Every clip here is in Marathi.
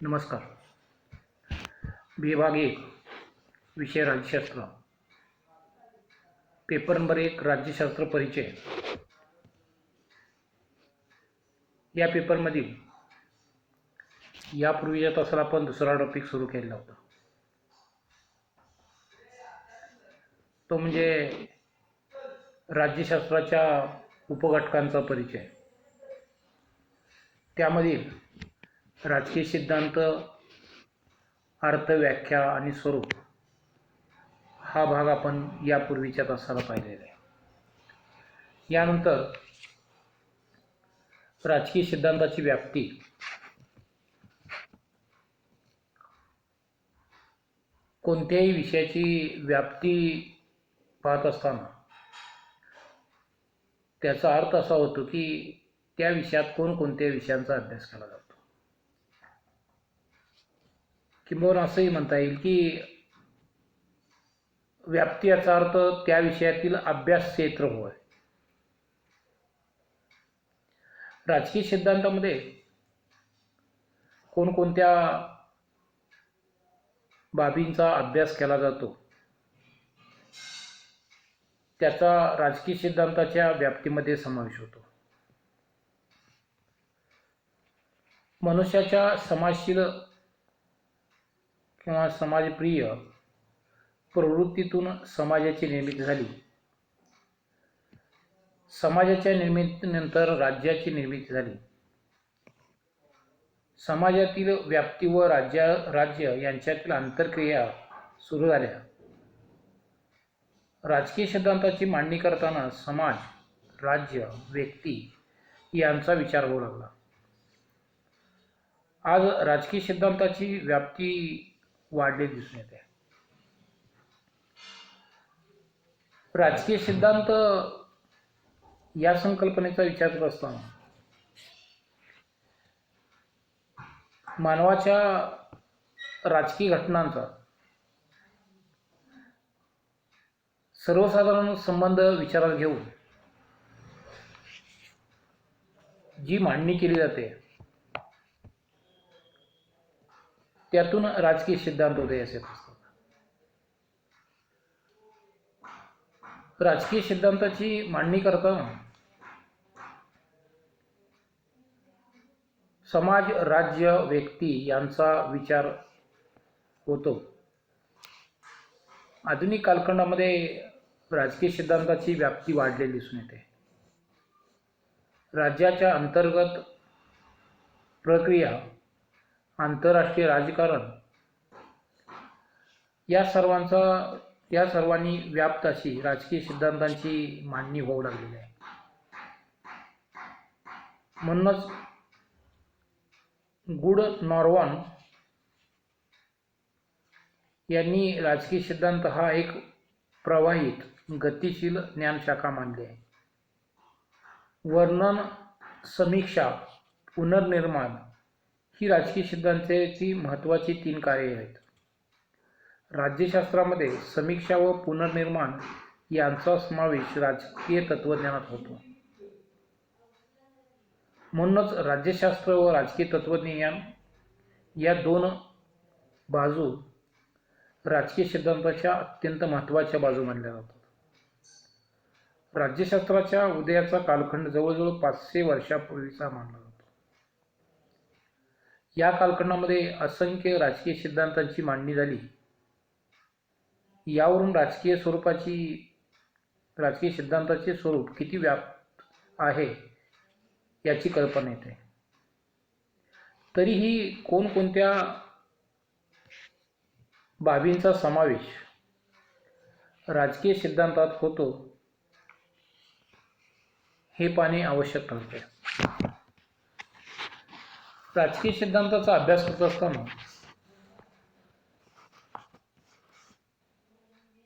नमस्कार. विभाग 1 विषय राज्यशास्त्र. पेपर नंबर 1 राज्यशास्त्र परिचय. या पेपरमधील यापूर्वीच्या तासाला आपण दुसरा टॉपिक सुरू केलेला होता. तो म्हणजे राज्यशास्त्राच्या उपघटकांचा परिचय. त्यामधील राजकीय सिद्धांत, अर्थ, व्याख्या आणि स्वरूप हा भाग आपण यापूर्वीच्या तासाला पाहिलेला आहे. यानंतर राजकीय सिद्धांताची व्याप्ती, कोणत्याही विषयाची व्याप्ती पाहत असताना त्याचा अर्थ असा होतो की त्या विषयात कोणकोणत्या विषयांचा अभ्यास केला जातो. किंबहुना असंही म्हणता येईल की व्याप्ती याचा अर्थ त्या विषयातील अभ्यास क्षेत्र होय. राजकीय सिद्धांतामध्ये कोणकोणत्या बाबींचा अभ्यास केला जातो त्याचा राजकीय सिद्धांताच्या व्याप्तीमध्ये समावेश होतो. मनुष्याच्या समाजशील किंवा समाजप्रिय प्रवृत्तीतून समाजाची निर्मिती झाली. समाजाच्या निर्मितीनंतर राज्याची निर्मिती झाली. समाजातील व्याप्ती व राज्य यांच्यातील आंतरक्रिया सुरू झाल्या. राजकीय सिद्धांताची मांडणी करताना समाज, राज्य, व्यक्ती यांचा विचार होऊ लागला. आज राजकीय सिद्धांताची व्याप्ती वाढलेली दिसून येते. राजकीय सिद्धांत या संकल्पनेचा विचार करत असताना मानवाच्या राजकीय घटनांचा सर्वसाधारण संबंध विचारात घेऊन जी मांडणी केली जाते त्यातून राजकीय सिद्धांत उदयास येत असतात. राजकीय सिद्धांताची मांडणी करताना समाज, राज्य, व्यक्ती यांचा विचार होतो. आधुनिक कालखंडामध्ये राजकीय सिद्धांताची व्याप्ती वाढलेली दिसून येते. राज्याच्या अंतर्गत प्रक्रिया, आंतरराष्ट्रीय राजकारण या सर्वांनी व्याप्त अशी राजकीय सिद्धांतांची मांडणी होऊ लागलेली आहे. म्हणूनच गुड नॉर्वन यांनी राजकीय सिद्धांत हा एक प्रवाहित, गतिशील ज्ञानशाखा मानली आहे. वर्णन, समीक्षा, पुनर्निर्माण ही राजकीय सिद्धांताची महत्त्वाची 3 कार्ये आहेत. राज्यशास्त्रामध्ये समीक्षा व पुनर्निर्माण यांचा समावेश राजकीय तत्त्वज्ञानात होतो. म्हणूनच राज्यशास्त्र व राजकीय तत्त्वज्ञान या 2 बाजू राजकीय सिद्धांताच्या अत्यंत महत्त्वाच्या बाजू मानल्या जातात. राज्यशास्त्राच्या उदयाचा कालखंड जवळजवळ 500 वर्षापूर्वीचा मानला जातो. या कालखंडामध्ये असंख्य राजकीय सिद्धांतांची मांडणी झाली. यावरून राजकीय सिद्धांताचे स्वरूप किती व्याप्त आहे याची कल्पना येते. तरीही कोणकोणत्या बाबींचा समावेश राजकीय सिद्धांतात होतो हे पाहणे आवश्यक ठरते. राजकीय सिद्धांताचा अभ्यास करत असताना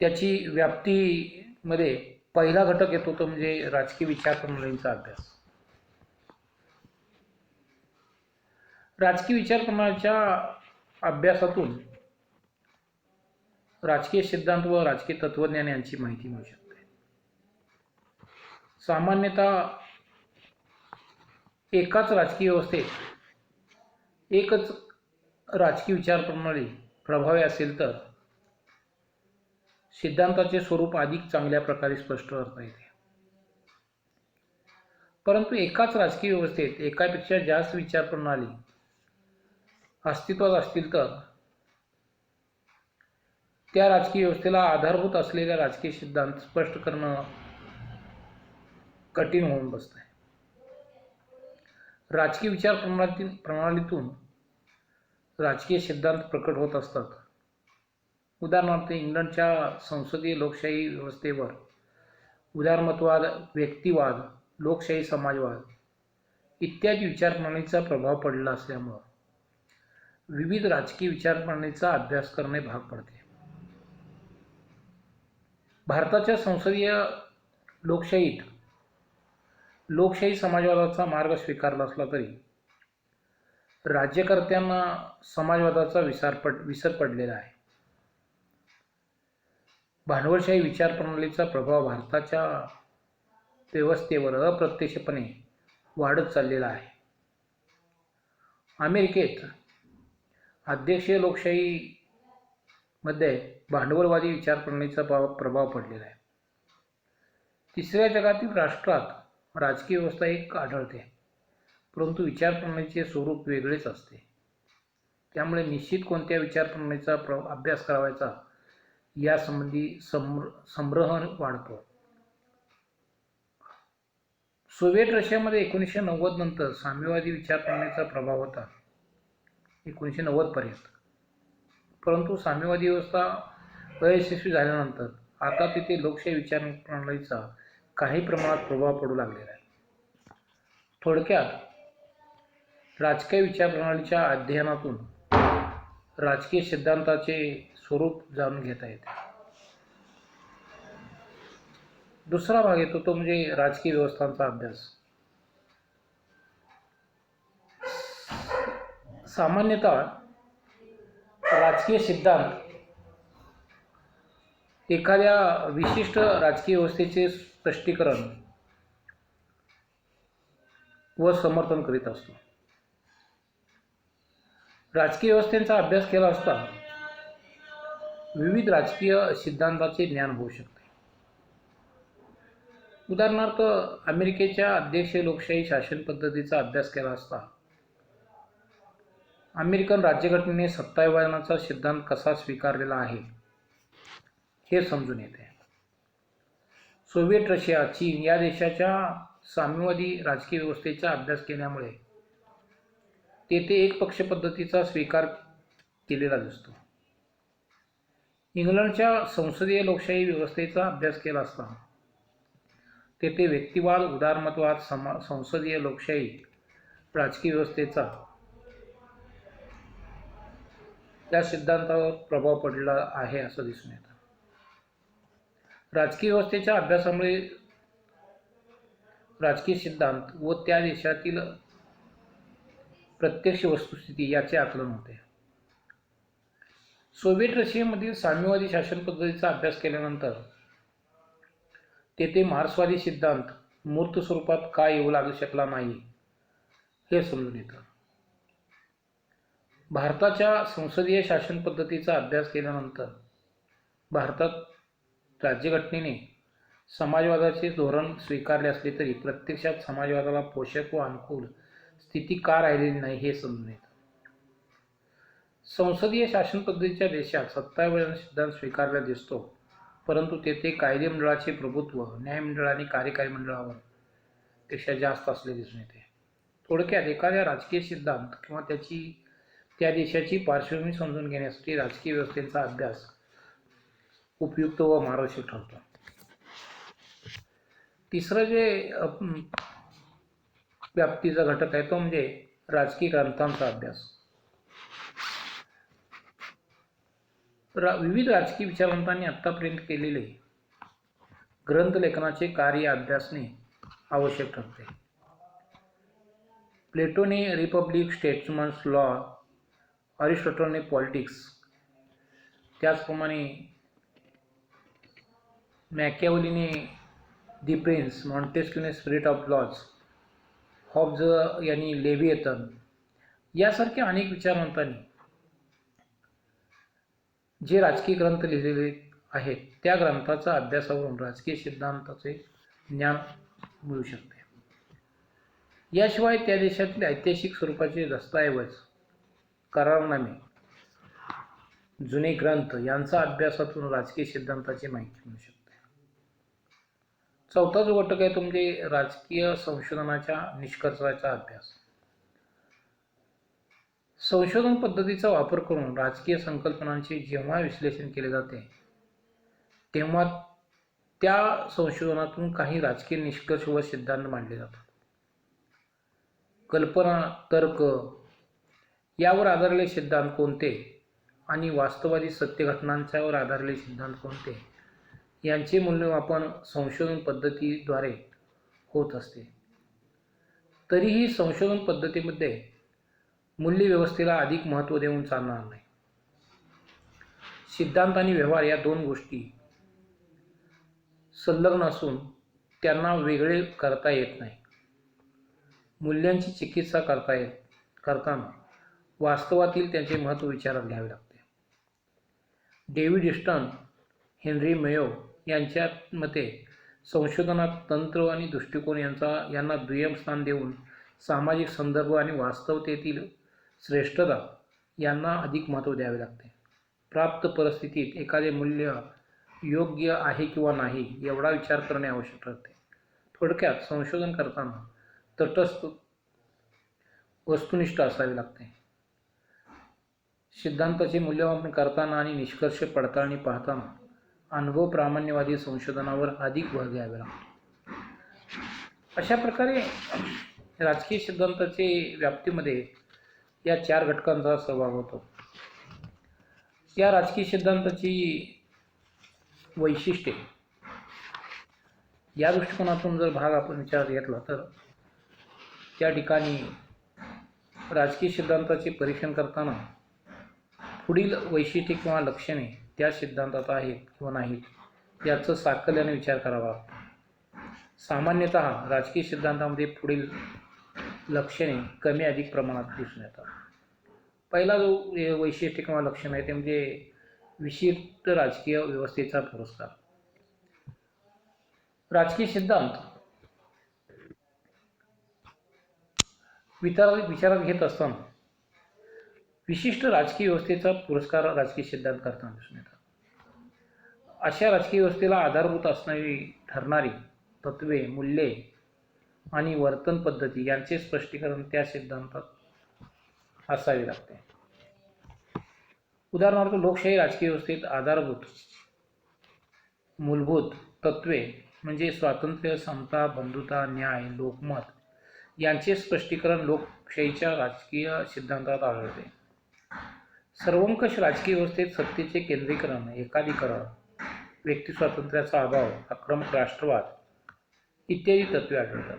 त्याची व्याप्तीमध्ये पहिला घटक येतो तो म्हणजे राजकीय विचारप्रणालींचा अभ्यास. राजकीय विचारप्रणालीच्या अभ्यासातून राजकीय सिद्धांत व राजकीय तत्त्वज्ञान यांची माहिती मिळू शकते. सामान्यतः एकाच राजकीय व्यवस्थेत एकच राजकीय विचारप्रणाली प्रभावी असेल तर सिद्धांताचे स्वरूप अधिक चांगल्या प्रकारे स्पष्ट करता येते. परंतु एकाच राजकीय व्यवस्थेत एकापेक्षा जास्त विचारप्रणाली अस्तित्वात असतील तर त्या राजकीय व्यवस्थेला आधारभूत असलेल्या राजकीय सिद्धांत स्पष्ट करणं कठीण होऊन बसत आहे. राजकीय प्रणालीतून राजकीय सिद्धांत प्रकट होत असतात. उदाहरणार्थ इंग्लंडच्या संसदीय लोकशाही व्यवस्थेवर उदारमतवाद, व्यक्तिवाद, लोकशाही समाजवाद इत्यादी विचारप्रणालीचा प्रभाव पडला असल्यामुळं विविध राजकीय विचारप्रणालीचा अभ्यास करणे भाग पडते. भारताच्या संसदीय लोकशाहीत लोकशाही समाजवादाचा मार्ग स्वीकारला असला तरी राज्यकर्त्यांना समाजवादाचा विसर पडलेला आहे. भांडवलशाही विचारप्रणालीचा प्रभाव भारताच्या व्यवस्थेवर अप्रत्यक्षपणे वाढत चाललेला आहे. अमेरिकेत अध्यक्षीय लोकशाहीमध्ये भांडवलवादी विचारप्रणालीचा प्रभाव पडलेला आहे. तिसऱ्या जगातील राष्ट्रात राजकीय व्यवस्था एक आढळते, परंतु विचारप्रणालीचे स्वरूप वेगळेच असते. त्यामुळे निश्चित कोणत्या विचारप्रणालीचा अभ्यास करावायचा यासंबंधी संभ्रम वाढतो. सोव्हिएट रशियामध्ये 1990 नंतर साम्यवादी विचारप्रणालीचा प्रभाव होता 1990 पर्यंत. परंतु साम्यवादी व्यवस्था अयशस्वी झाल्यानंतर आता तिथे लोकशाही विचारप्रणालीचा काही प्रमाणात प्रभाव पडू लागलेला आहे. थोडक्यात राजकीय विचारप्रणालीच्या अध्ययनातून राजकीय सिद्धांताचे स्वरूप जाणून घेता येते. दुसरा भाग येतो तो म्हणजे राजकीय व्यवस्थांचा अभ्यास. सामान्यतः राजकीय सिद्धांत एखाद्या विशिष्ट राजकीय व्यवस्थेचे स्पष्टीकरण व समर्थन करीत असतो. राजकीय व्यवस्थेचा अभ्यास केला असता विविध राजकीय सिद्धांताचे ज्ञान होऊ शकते. उदाहरणार्थ अमेरिकेच्या अध्यक्षीय लोकशाही शासन पद्धतीचा अभ्यास केला असता अमेरिकन राज्यघटनेने सत्ताविभाजनाचा सिद्धांत कसा स्वीकारलेला आहे हे समजून येते. सोव्हिएट रशिया, चीन या देशाच्या साम्यवादी राजकीय व्यवस्थेचा अभ्यास केल्यामुळे तेथे एक पक्ष पद्धतीचा स्वीकार केलेला दिसतो. इंग्लंडच्या संसदीय लोकशाही व्यवस्थेचा अभ्यास केला असता तेथे व्यक्तिवाद, उदारमतवाद, संसदीय लोकशाही राजकीय व्यवस्थेचा या सिद्धांतावर प्रभाव पडला आहे असं दिसून येतं. राजकीय व्यवस्थेच्या अभ्यासामुळे राजकीय सिद्धांत व त्या देशातील प्रत्यक्ष वस्तुस्थिती याचे आकलन होते. सोव्हिएट रशियामधील साम्यवादी शासन पद्धतीचा अभ्यास केल्यानंतर तेथे मार्क्सवादी सिद्धांत मूर्त स्वरूपात का येऊ लागू शकला नाही हे समजून येतं. भारताच्या संसदीय शासन पद्धतीचा अभ्यास केल्यानंतर भारतात राज्यघटनेने समाजवादाचे धोरण स्वीकारले असले तरी प्रत्यक्षात समाजवादाला पोषक व अनुकूल स्थिती का राहिलेली नाही हे समजून येतं. संसदीय शासन पद्धतीच्या देशात सत्ताविभाजन सिद्धांत स्वीकारला दिसतो, परंतु तेथे कायदेमंडळाचे प्रभुत्व न्यायमंडळ आणि कार्यकारी मंडळावर पेक्षा जास्त असले दिसून येते. थोडक्यात एखाद्या राजकीय सिद्धांत किंवा त्या देशाची पार्श्वभूमी समजून घेण्यासाठी राजकीय व्यवस्थेचा अभ्यास उपयुक्त व मार्गदर्शक ठरतो. तिसरं जे व्याप्तीचा घटक आहे तो म्हणजे राजकीय ग्रंथांचा अभ्यास. विविध राजकीय विचारवंतांनी आत्तापर्यंत केलेले ग्रंथलेखनाचे कार्य अभ्यासणे आवश्यक ठरते. प्लेटोने रिपब्लिक, स्टेट्समन्स लॉ, अरिस्टॉटलने पॉलिटिक्स, त्याचप्रमाणे मॅकियावेलीने दी प्रिन्स, मॉन्टेस्क्यूने स्पिरिट ऑफ लॉज, हॉब्ज यांनी लेव्हिएथन यासारख्या अनेक विचारवंतांनी जे राजकीय ग्रंथ लिहिलेले आहेत त्या ग्रंथाच्या अभ्यासावरून राजकीय सिद्धांताचे ज्ञान मिळू शकते. याशिवाय त्या देशातील ऐतिहासिक स्वरूपाचे दस्तऐवज, करारनामे, जुने ग्रंथ यांचा अभ्यासातून राजकीय सिद्धांताची माहिती मिळू शकते. चौथा जो घटक आहे तो म्हणजे राजकीय संशोधनाच्या निष्कर्षाचा अभ्यास. संशोधन पद्धतीचा वापर करून राजकीय संकल्पनांचे जेव्हा विश्लेषण केले जाते तेव्हा त्या संशोधनातून काही राजकीय निष्कर्ष व सिद्धांत मांडले जातात. कल्पना, तर्क यावर आधारलेले सिद्धांत कोणते आणि वास्तववादी सत्य घटनांच्यावर आधारलेले सिद्धांत कोणते यांचे मूल्यमापन संशोधन पद्धतीद्वारे होत असते. तरीही संशोधन पद्धतीमध्ये मूल्यव्यवस्थेला अधिक महत्त्व देऊन चालणार नाही. सिद्धांत आणि व्यवहार या दोन गोष्टी संलग्न असून त्यांना वेगळे करता येत नाही. मूल्यांची चिकित्सा करताना वास्तवातील त्यांचे महत्त्व विचारात घ्यावे लागते. डेव्हिड ईस्टन, हेनरी मेयो यांच्या मते संशोधनात तंत्र आणि दृष्टिकोन यांना दुय्यम स्थान देऊन सामाजिक संदर्भ आणि वास्तवतेतील श्रेष्ठता यांना अधिक महत्त्व द्यावे लागते. प्राप्त परिस्थितीत एखादे मूल्य योग्य आहे किंवा नाही एवढा विचार करणे आवश्यक ठरते. थोडक्यात संशोधन करताना तटस्थ, वस्तुनिष्ठ असावे लागते. सिद्धांताचे मूल्यमापन करताना आणि निष्कर्ष पडताळणी पाहताना अनुभव प्रामाण्यवादी संशोधनावर अधिक भर द्यावा लागतो. अशा प्रकारे राजकीय सिद्धांताचे व्याप्तीमध्ये या 4 घटकांचा सहभाग होतो. या राजकीय सिद्धांताची वैशिष्ट्ये या दृष्टिकोनातून जर भाग आपण विचारात घेतला तर त्या ठिकाणी राजकीय सिद्धांताचे परीक्षण करताना पुढील वैशिष्ट्ये किंवा लक्षणे त्या सिद्धांतात आहेत किंवा नाहीत याचं साकल्याने विचार करावा लागतो. सामान्यतः राजकीय सिद्धांतामध्ये पुढील लक्षणे कमी अधिक प्रमाणात दिसून येतात. पहिला जो वैशिष्ट्य किंवा लक्षण आहे ते म्हणजे विशिष्ट राजकीय व्यवस्थेचा पुरस्कार. राजकीय सिद्धांत विचारात घेत असताना विशिष्ट राजकीय व्यवस्थेचा पुरस्कार राजकीय सिद्धांत करताना दिसून येतात. अशा राजकीय व्यवस्थेला आधारभूत ठरणारी तत्त्वे, मूल्ये आणि वर्तन पद्धती यांचे स्पष्टीकरण त्या सिद्धांतात असावे लागते. उदाहरणार्थ लोकशाही राजकीय व्यवस्थेत आधारभूत मूलभूत तत्त्वे म्हणजे स्वातंत्र्य, समता, बंधुता, न्याय, लोकमत यांचे स्पष्टीकरण लोकशाहीच्या राजकीय सिद्धांतात आढळते. सर्वंकष राजकीय व्यवस्थेत सत्तेचे केंद्रीकरण, एकाधिकरण, व्यक्ती स्वातंत्र्याचा अभाव, आक्रमक राष्ट्रवाद इत्यादी तत्त्वे आढळतात.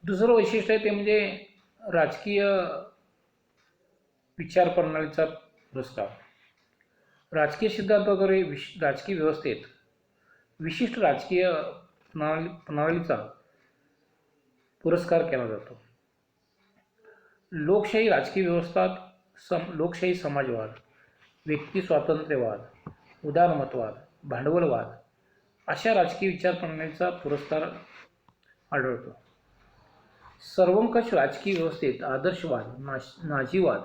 दुसरं वैशिष्ट्य आहे ते म्हणजे राजकीय विचार प्रणालीचा पुरस्कार. राजकीय सिद्धांताद्वारे राजकीय व्यवस्थेत विशिष्ट राजकीय प्रणालीचा पुरस्कार केला जातो. लोकशाही राजकीय व्यवस्थात लोकशाही समाजवाद, व्यक्ती स्वातंत्र्यवाद, उदारमतवाद, भांडवलवाद अशा राजकीय विचार प्रणालीचा पुरस्कार आढळतो. सर्वंकष राजकीय व्यवस्थेत आदर्शवाद, नाझीवाद,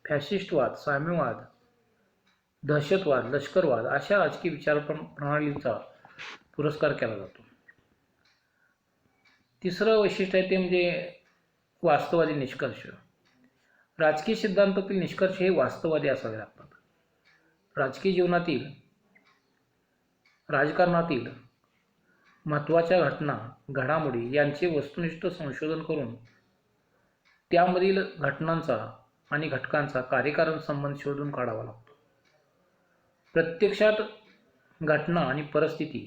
फॅशिस्टवाद, साम्यवाद, दहशतवाद, लष्करवाद अशा राजकीय विचार प्रणालीचा पुरस्कार केला जातो. तिसरं वैशिष्ट्य आहे ते म्हणजे वास्तववादी निष्कर्ष. राजकीय सिद्धांतातील निष्कर्ष हे वास्तववादी असावे लागतात. राजकीय जीवनातील, राजकारणातील महत्त्वाच्या घटना, घडामोडी यांचे वस्तुनिष्ठ संशोधन करून त्यामधील घटनांचा आणि घटकांचा कार्यकारण संबंध शोधून काढावा लागतो. प्रत्यक्षात घटना आणि परिस्थिती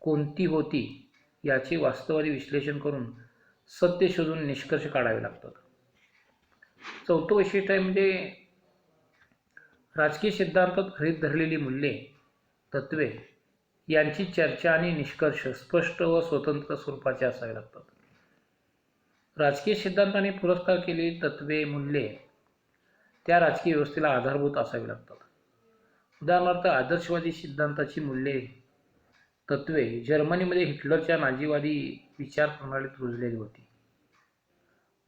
कोणती होती याचे वास्तववादी विश्लेषण करून सत्य शोधून निष्कर्ष काढावे लागतात. चौथं वैशिष्ट्य आहे म्हणजे राजकीय सिद्धांतात गृहीत धरलेली मूल्ये, तत्त्वे यांची चर्चा आणि निष्कर्ष स्पष्ट व स्वतंत्र स्वरूपाचे असावे लागतात. राजकीय सिद्धांताने पुरस्कार केलेली तत्त्वे, मूल्ये त्या राजकीय व्यवस्थेला आधारभूत असावे लागतात. उदाहरणार्थ, आदर्शवादी सिद्धांताची मूल्ये, तत्त्वे जर्मनीमध्ये हिटलरच्या नाझीवादी विचारप्रणालीत रुजलेली होती.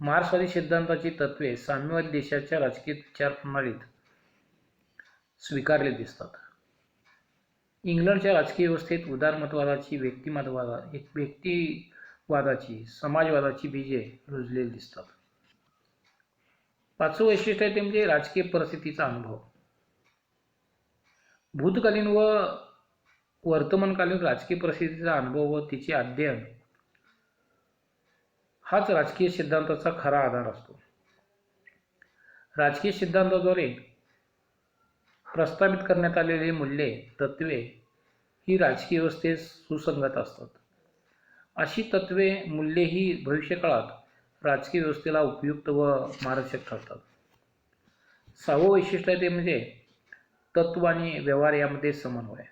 मार्क्सवादी सिद्धांताची तत्त्वे साम्यवादी देशाच्या राजकीय विचारप्रणालीत स्वीकारले दिसतात. इंग्लंडच्या राजकीय व्यवस्थेत उदारमतवादाची, व्यक्तिवादाची, समाजवादाची बीजे रुजलेली दिसतात. पाचवं वैशिष्ट्य आहे ते म्हणजे राजकीय परिस्थितीचा अनुभव. भूतकालीन व वर्तमानकालीन राजकीय परिस्थितीचा अनुभव व तिचे अध्ययन हाच राजकीय सिद्धांताचा खरा आधार असतो. राजकीय सिद्धांताद्वारे प्रस्तावित करण्यात आलेली मूल्ये, तत्त्वे ही राजकीय व्यवस्थेत सुसंगत असतात. अशी तत्त्वे, मूल्ये ही भविष्यकाळात राजकीय व्यवस्थेला उपयुक्त व मार्गदर्शक ठरतात. सहावं वैशिष्ट्य आहे ते म्हणजे तत्व आणि व्यवहार यामध्ये समन्वय.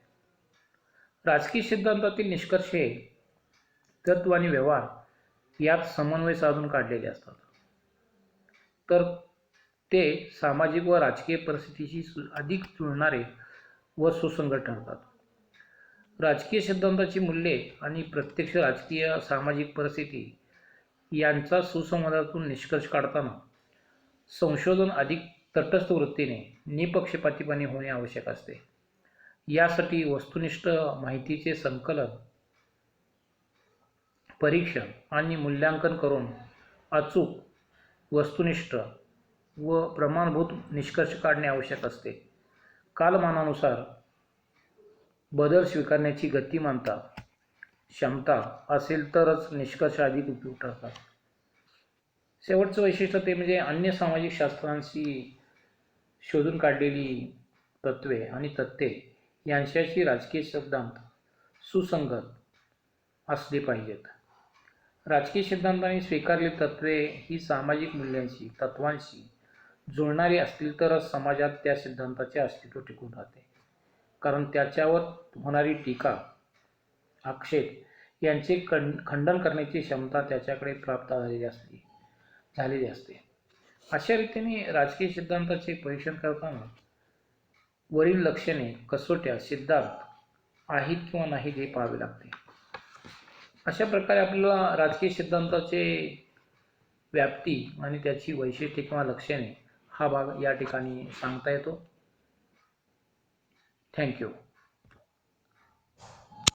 राजकीय सिद्धांतातील निष्कर्ष हे तत्व आणि व्यवहार यात समन्वय साधून काढलेले असतात, तर ते सामाजिक व राजकीय परिस्थितीशी अधिक जुळणारे व सुसंगत ठरतात. राजकीय सिद्धांताची मूल्ये आणि प्रत्यक्ष राजकीय सामाजिक परिस्थिती यांचा सुसंवादातून निष्कर्ष काढताना संशोधन अधिक तटस्थ वृत्तीने, निपक्षपातीपणे होणे आवश्यक असते. यासाठी वस्तुनिष्ठ माहितीचे संकलन, परीक्षण आणि मूल्यांकन करून अचूक, वस्तुनिष्ठ व प्रमाणभूत निष्कर्ष काढणे आवश्यक असते. कालमानानुसार बदल स्वीकारण्याची गतिमानता, क्षमता असेल तरच निष्कर्ष अधिक उपयुक्त ठरतात. शेवटचं वैशिष्ट्य ते म्हणजे अन्य सामाजिक शास्त्रांशी शोधून काढलेली तत्त्वे आणि तथ्ये यांच्याशी राजकीय सिद्धांत सुसंगत असले पाहिजेत. राजकीय सिद्धांतांनी स्वीकारलेली तत्त्वे ही सामाजिक मूल्यांशी, तत्वांशी जुळणारी असतील तरच समाजात त्या सिद्धांताचे अस्तित्व टिकून राहते. कारण त्याच्यावर होणारी टीका, आक्षेप यांचे खंडन करण्याची क्षमता त्याच्याकडे प्राप्त झालेली असते. अशा रीतीने राजकीय सिद्धांताचे परीक्षण करताना वरील लक्षणे, कसोट्या, सिद्धांत आहेत किंवा नाहीत हे पाहावे लागते. अशा प्रकारे आपल्याला राजकीय सिद्धांताचे व्याप्ती आणि त्याची वैशिष्ट्ये किंवा लक्षणे हा भाग या ठिकाणी सांगता येतो. थँक्यू.